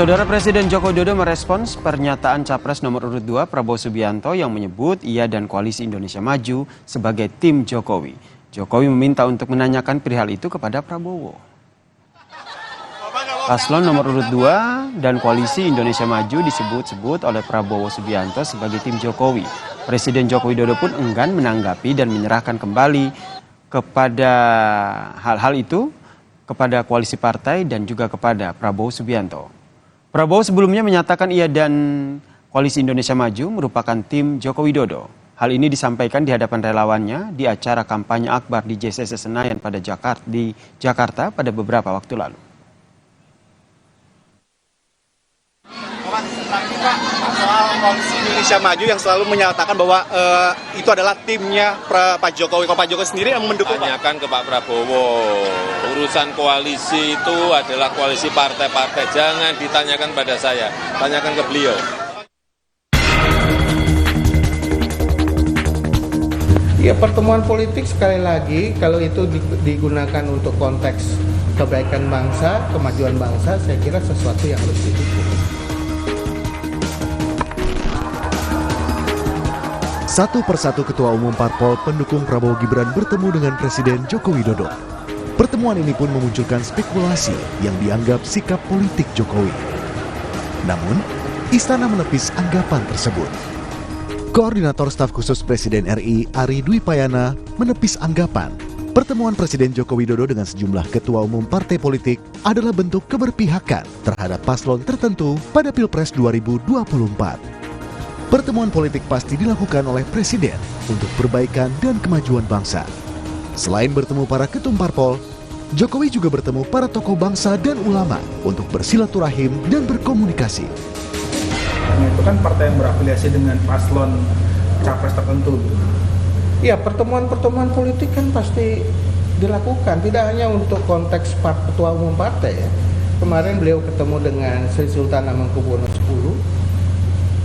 Saudara Presiden Joko Widodo merespons pernyataan Capres nomor urut 2 Prabowo Subianto yang menyebut ia dan Koalisi Indonesia Maju sebagai tim Jokowi. Jokowi meminta untuk menanyakan perihal itu kepada Prabowo. Paslon nomor urut 2 dan Koalisi Indonesia Maju disebut-sebut oleh Prabowo Subianto sebagai tim Jokowi. Presiden Joko Widodo pun enggan menanggapi dan menyerahkan kembali kepada hal-hal itu kepada koalisi partai dan juga kepada Prabowo Subianto. Prabowo sebelumnya menyatakan ia dan Koalisi Indonesia Maju merupakan tim Joko Widodo. Hal ini disampaikan di hadapan relawannya di acara kampanye akbar di JCC Senayan pada Jakarta pada beberapa waktu lalu. Soal Koalisi Indonesia Maju yang selalu menyatakan bahwa itu adalah timnya Pak Jokowi. Kalau Pak Jokowi sendiri yang mendukung, tanyakan ke Pak Prabowo. Urusan koalisi itu adalah koalisi partai-partai. Jangan ditanyakan pada saya, tanyakan ke beliau. Ya, pertemuan politik sekali lagi kalau itu digunakan untuk konteks kebaikan bangsa, kemajuan bangsa, saya kira sesuatu yang harus didukung. Satu persatu Ketua Umum Parpol pendukung Prabowo Gibran bertemu dengan Presiden Joko Widodo. Pertemuan ini pun memunculkan spekulasi yang dianggap sikap politik Jokowi. Namun, Istana menepis anggapan tersebut. Koordinator Staf Khusus Presiden RI Ari Dwi Payana menepis anggapan pertemuan Presiden Joko Widodo dengan sejumlah ketua umum partai politik adalah bentuk keberpihakan terhadap paslon tertentu pada Pilpres 2024. Pertemuan politik pasti dilakukan oleh Presiden untuk perbaikan dan kemajuan bangsa. Selain bertemu para ketum parpol, Jokowi juga bertemu para tokoh bangsa dan ulama untuk bersilaturahim dan berkomunikasi. Itu kan partai yang berafiliasi dengan paslon capres tertentu. Ya, pertemuan-pertemuan politik kan pasti dilakukan, tidak hanya untuk konteks ketua umum partai ya. Kemarin beliau ketemu dengan Sri Sultan Hamengkubuwono X.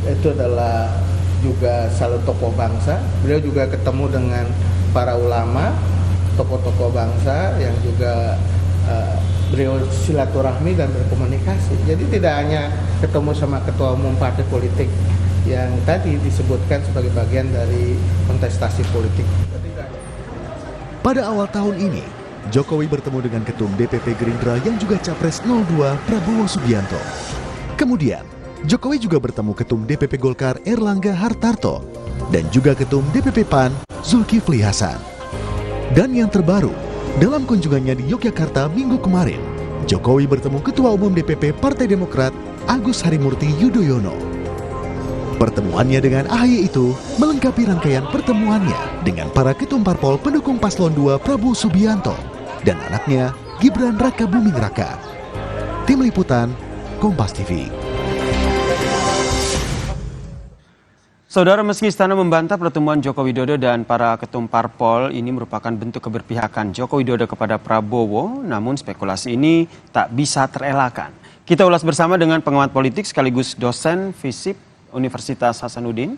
Itu adalah juga salah tokoh bangsa. Beliau juga ketemu dengan para ulama, tokoh-tokoh bangsa yang juga beliau silaturahmi dan berkomunikasi. Jadi tidak hanya ketemu sama ketua umum partai politik yang tadi disebutkan sebagai bagian dari kontestasi politik. Pada awal tahun ini, Jokowi bertemu dengan Ketum DPP Gerindra yang juga Capres 02 Prabowo Subianto. Kemudian, Jokowi juga bertemu Ketum DPP Golkar Erlangga Hartarto dan juga Ketum DPP PAN Zulkifli Hasan. Dan yang terbaru, dalam kunjungannya di Yogyakarta minggu kemarin, Jokowi bertemu Ketua Umum DPP Partai Demokrat Agus Harimurti Yudhoyono. Pertemuannya dengan AHY itu melengkapi rangkaian pertemuannya dengan para ketum parpol pendukung Paslon 2 Prabowo Subianto dan anaknya Gibran Rakabuming Raka. Tim Liputan, Kompas TV. Saudara, meski Istana membantah pertemuan Joko Widodo dan para ketum parpol ini merupakan bentuk keberpihakan Joko Widodo kepada Prabowo, namun spekulasi ini tak bisa terelakkan. Kita ulas bersama dengan pengamat politik sekaligus dosen FISIP Universitas Hasanuddin,